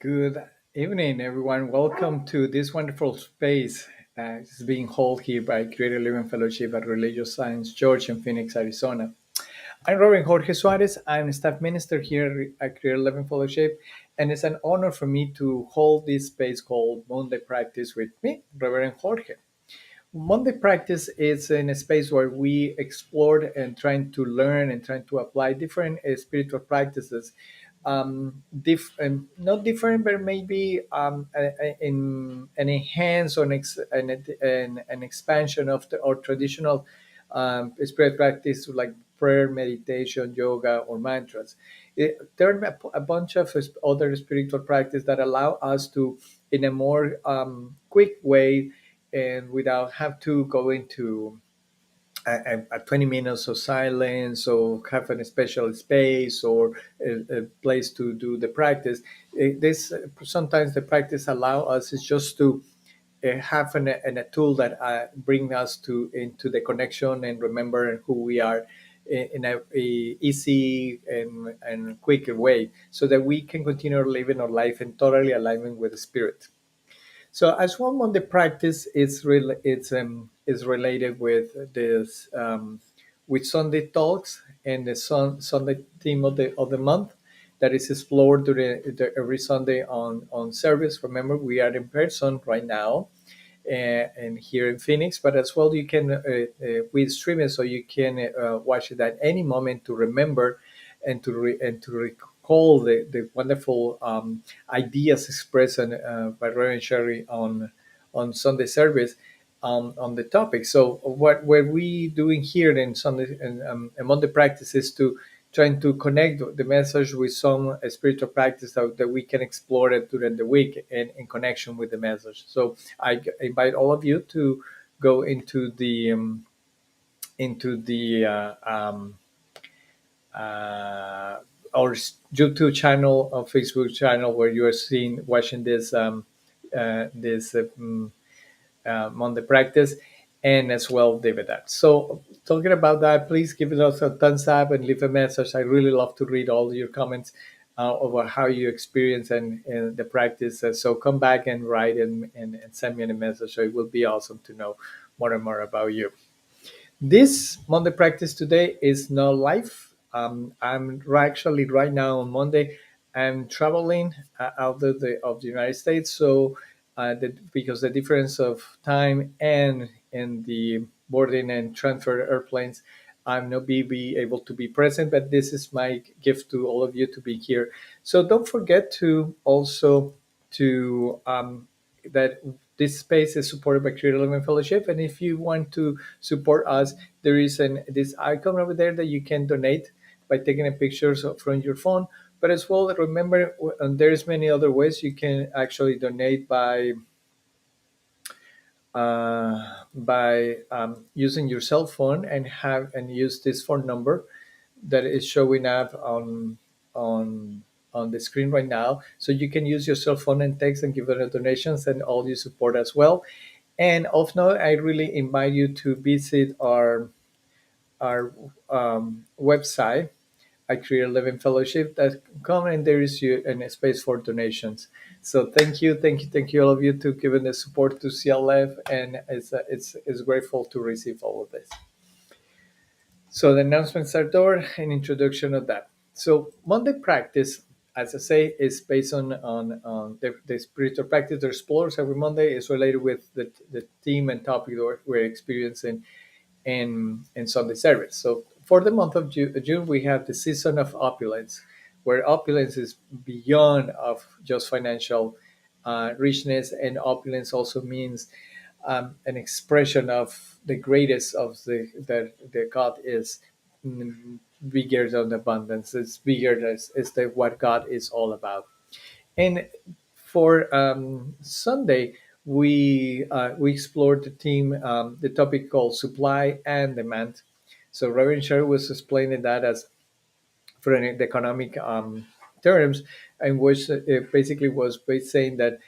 Good evening, everyone. Welcome to this wonderful space. It's being held here by Creative Living Fellowship at Religious Science Church in Phoenix, Arizona. I'm Reverend Jorge Suarez. I'm a staff minister here at Creative Living Fellowship, and it's an honor for me to hold this space called Monday Practice with me, Reverend Jorge. Monday practice is in a space where we explored and trying to learn and trying to apply different spiritual practices. Not different, but maybe in an enhance or an expansion of the or traditional spiritual practice like prayer, meditation, yoga, or mantras. There are a bunch of other spiritual practice that allow us to, in a more quick way, and without have to go into a 20 minutes of silence or have a special space or a place to do the practice. This sometimes the practice allow us is just to have a tool that bring us to into the connection and remember who we are in a easy and quicker way so that we can continue living our life in totally alignment with the spirit. So as one on the practice, it's related with this with Sunday talks and the Sunday theme of the month that is explored during every Sunday on service. Remember, we are in person right now, and here in Phoenix, but as well you can we stream it so you can watch it at any moment to remember and to recall the wonderful ideas expressed by Reverend Sherry on Sunday service on the topic. So what we doing here in Sunday and Monday practice is to trying to connect the message with some spiritual practice that we can explore it during the week and in connection with the message. So I invite all of you to go into the uh, our YouTube channel or Facebook channel where you are seeing watching this Monday practice, and as well David that. So talking about that, please give us a thumbs up and leave a message. I really love to read all your comments over how you experience and the practice. So come back and write and send me a message. So it will be awesome to know more and more about you. This Monday practice today is not live. Actually right now on Monday. I'm traveling out of the United States, so because the difference of time and in the boarding and transfer airplanes, I'm not be able to be present. But this is my gift to all of you to be here. So don't forget to also to that this space is supported by Creative Living Fellowship, and if you want to support us, there is this icon over there that you can donate by taking a pictures from your phone. But as well, remember, there's many other ways you can actually donate by using your cell phone and use this phone number that is showing up on the screen right now. So you can use your cell phone and text and give it donations and all your support as well. And of note, I really invite you to visit our website at creativelivingfellowship.com, and there is you a space for donations. So thank you all of you to giving the support to CLF, and it's grateful to receive all of this. So the announcements are there, an introduction of that. So Monday practice, as I say, is based on the spiritual practice that explores every Monday is related with the theme and topic that we're experiencing in Sunday service. So for the month of June, we have the season of opulence, where opulence is beyond of just financial richness, and opulence also means an expression of the greatest of the God is bigger than abundance. It's bigger than is the what God is all about. And for Sunday, we explored the topic called supply and demand. So Reverend Sherry was explaining that as for the economic terms, in which it basically was saying that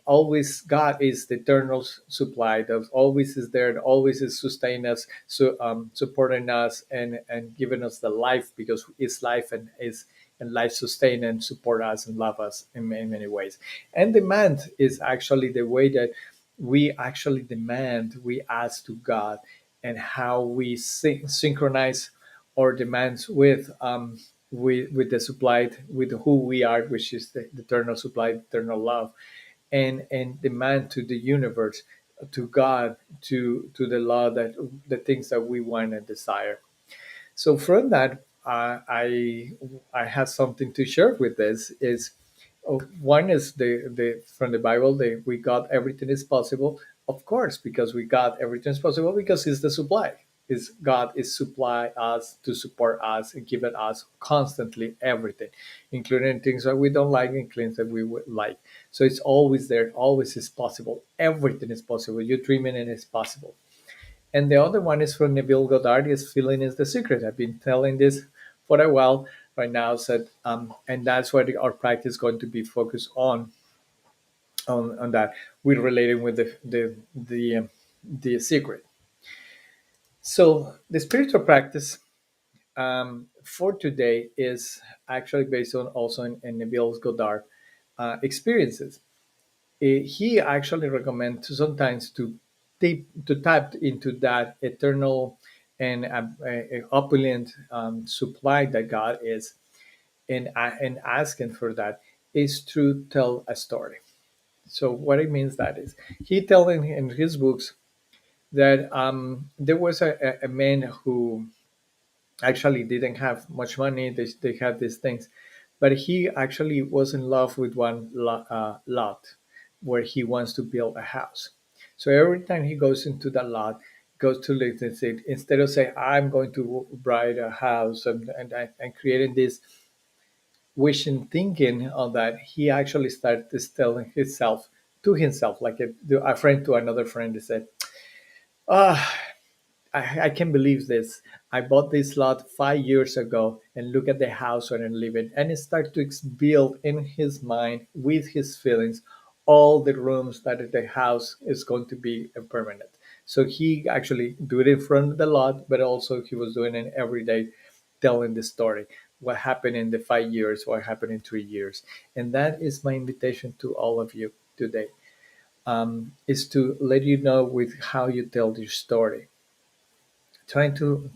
always God is the eternal supply, that always is there, and always is sustaining us, so supporting us and giving us the life because it's life and is and life sustain and support us and love us in many, many ways. And demand is actually the way that we actually demand, we ask to God, and how we synchronize our demands with the supplied, with who we are, which is the eternal supply, eternal love, and demand to the universe, to God, to the law, that the things that we want and desire. So from that, I have something to share with this. Is one is the from the Bible. We got everything is possible, of course, because we got everything is possible because it's the supply. Is God is supply us to support us and give it us constantly everything, including things that we don't like and things that we would like. So it's always there, always is possible. Everything is possible. You're dreaming and it's possible. And the other one is from Neville Goddard. Is feeling is the secret. I've been telling this for a while right now. Said, and that's what our practice is going to be focused on that. We're relating with the secret. So the spiritual practice for today is actually based on also in Neville Goddard experiences. He actually recommends sometimes to tap into that eternal and opulent supply that God is, and asking for that is to tell a story. So what it means that is he telling in his books that there was a man who actually didn't have much money. They had these things, but he actually was in love with one lot where he wants to build a house. So every time he goes into that lot, goes to live in it, instead of saying, I'm going to buy a house and creating this wishing thinking on that, he actually started telling himself to himself, like a friend to another friend, he said, ah, I can't believe this. I bought this lot 5 years ago, and look at the house where I'm living. And it started to build in his mind, with his feelings, all the rooms that the house is going to be permanent. So he actually do it in front of the lot, but also he was doing it every day, telling the story. What happened in the 5 years, what happened in 3 years. And that is my invitation to all of you today, is to let you know with how you tell your story, trying to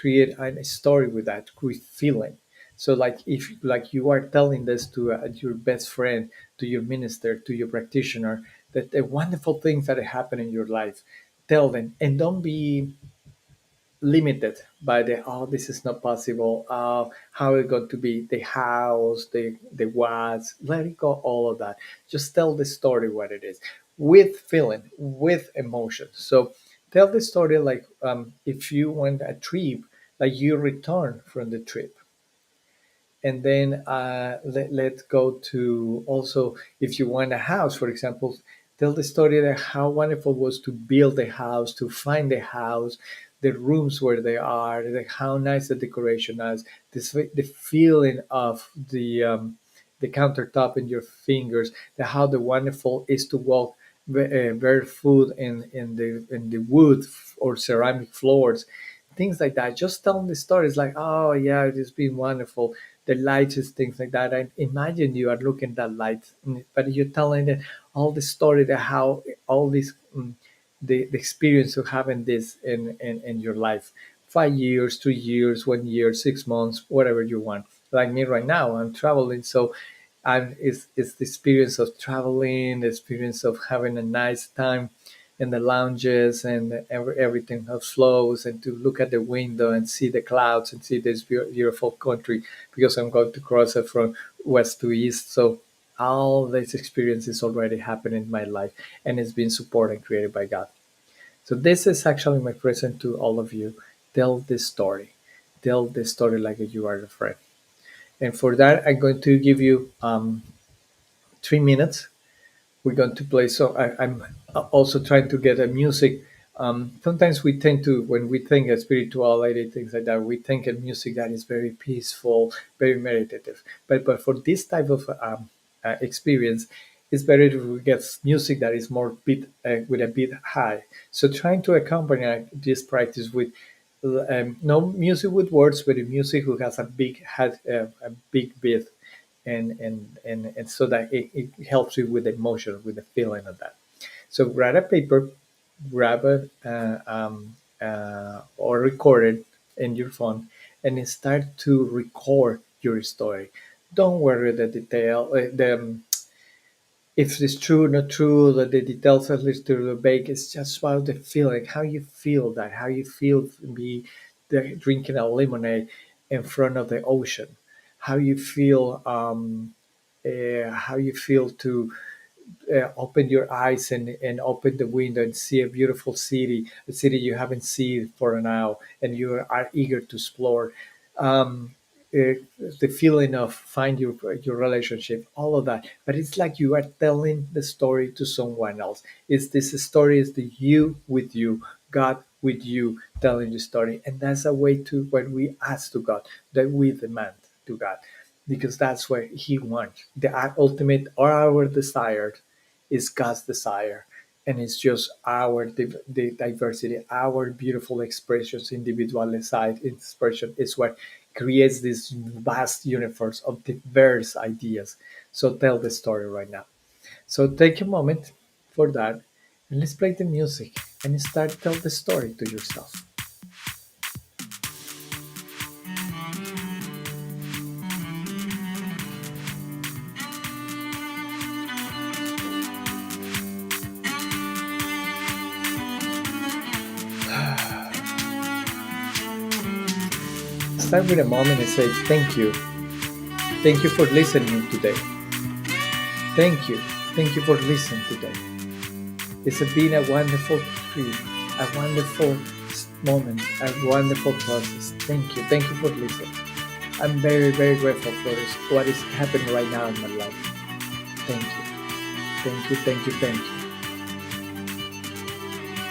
create a story with that, with feeling. So like if like you are telling this to your best friend, to your minister, to your practitioner, that the wonderful things that happen in your life, tell them, and don't be limited by the, oh, this is not possible, how is it going to be, the house, the what's, let it go, all of that. Just tell the story what it is, with feeling, with emotion. So tell the story like, if you went a trip, like you return from the trip, and then let's go to also, if you want a house, for example, tell the story that how wonderful it was to build the house, to find the house, the rooms where they are, how nice the decoration is, the feeling of the countertop in your fingers, how the wonderful is to walk barefoot in the wood or ceramic floors, things like that. Just telling the stories like, oh yeah, it's been wonderful. The lights is things like that. And imagine you are looking at that light, but you're telling it all the story, that how all this, the experience of having this in your life. 5 years, 3 years, 1 year, 6 months, whatever you want. Like me right now, I'm traveling, so and it's the experience of traveling, the experience of having a nice time in the lounges, and everything that flows, and to look at the window and see the clouds and see this beautiful country, because I'm going to cross it from west to east. So all these experiences already happened in my life, and it's been supported and created by God. So this is actually my present to all of you. Tell this story. Tell this story like you are a friend. And for that, I'm going to give you 3 minutes. We're going to play. So I'm also trying to get a music. Sometimes we tend to, when we think of spirituality, things like that, we think of music that is very peaceful, very meditative. But for this type of experience, it's better to get music that is more beat with a beat high. So trying to accompany this practice with no music with words, but a music who has a big had a big beat, and so that it helps you with the emotion, with the feeling of that. So grab a paper, grab a or record it in your phone, and then start to record your story. Don't worry the detail, the if it's true or not true, that the details at least to the bake. It's just about the feeling, how you feel that, how you feel to be drinking a lemonade in front of the ocean, how you feel, how you feel to open your eyes and open the window and see a beautiful city, a city you haven't seen for now, and you are eager to explore. Um, the feeling of find your relationship, all of that. But it's like you are telling the story to someone else. It's this story is the you with you, God with you telling the story, and that's a way to when we ask to God that we demand to God because that's what He wants. The ultimate or our desire is God's desire. And it's just our the diversity, our beautiful expressions, individualized expression is what creates this vast universe of diverse ideas. So tell the story right now. So take a moment for that and let's play the music and start tell the story to yourself. Start with a moment and say thank you. Thank you for listening today. Thank you. Thank you for listening today. It's been a wonderful trip, a wonderful moment, a wonderful process. Thank you. Thank you for listening. I'm very, very grateful for this, what is happening right now in my life. Thank you. Thank you. Thank you. Thank you.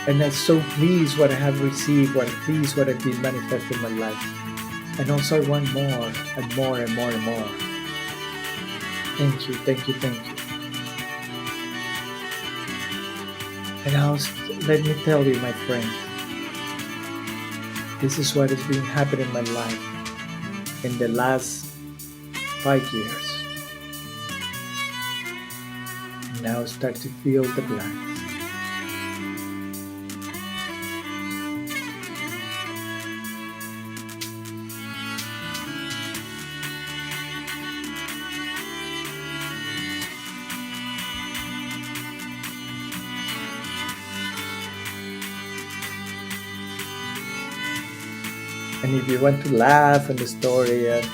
And I'm so pleased what I have received, what pleased what I've been manifesting in my life. And also I want more and more and more and more. Thank you. Thank you. Thank you. And now let me tell you, my friend, this is what has been happening in my life in the last 5 years. Now start to feel the blanks. And if you want to laugh in the story and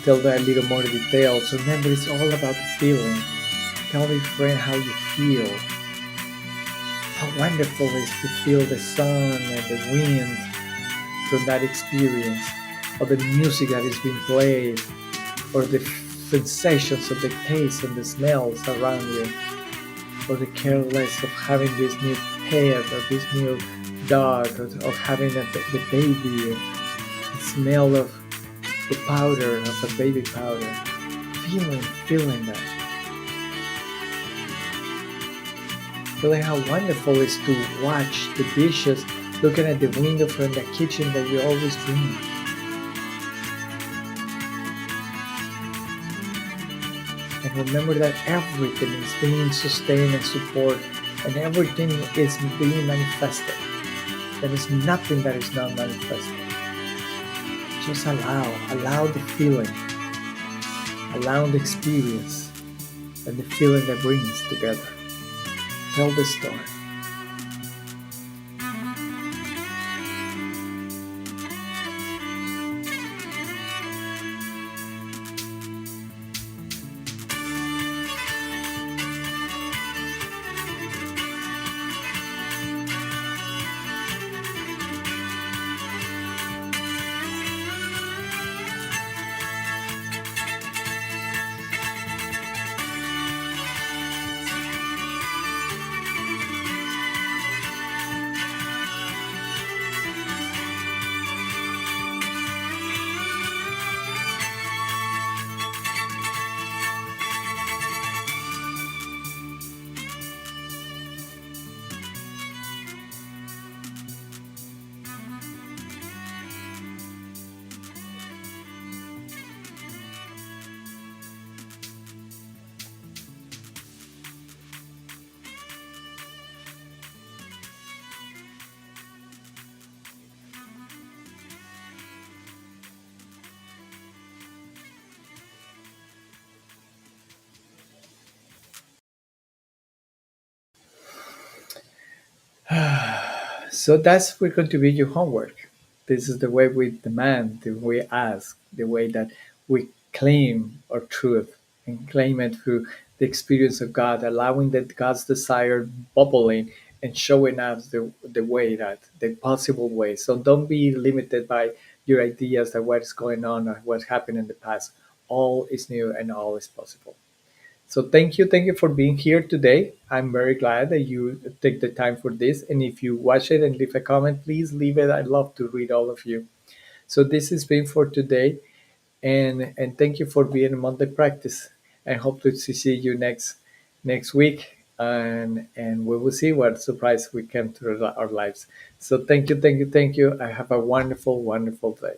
tell them a little more details, remember it's all about the feeling. Tell your friend how you feel. How wonderful it is to feel the sun and the wind from that experience, or the music that is being played, or the sensations of the taste and the smells around you, or the careless of having this new pet or this new dog, or of having the baby, the smell of the powder, of a baby powder. Feeling that. Feeling how wonderful it is to watch the dishes looking at the window from the kitchen that you always dream. And remember that everything is being sustained and supported, and everything is being manifested. There is nothing that is not manifested. Just allow the feeling, allow the experience, and the feeling that brings together. Tell the story. So that's we're going to be your homework. This is the way we demand, the way we ask, the way that we claim our truth and claim it through the experience of God, allowing that God's desire bubbling and showing us the way that the possible way. So don't be limited by your ideas that what's going on or what's happened in the past. All is new and all is possible. So thank you for being here today. I'm very glad that you take the time for this. And if you watch it and leave a comment, please leave it. I'd love to read all of you. So this has been for today, and thank you for being among the practice. I hope to see you next week, and we will see what surprise we come to our lives. So thank you. I have a wonderful day.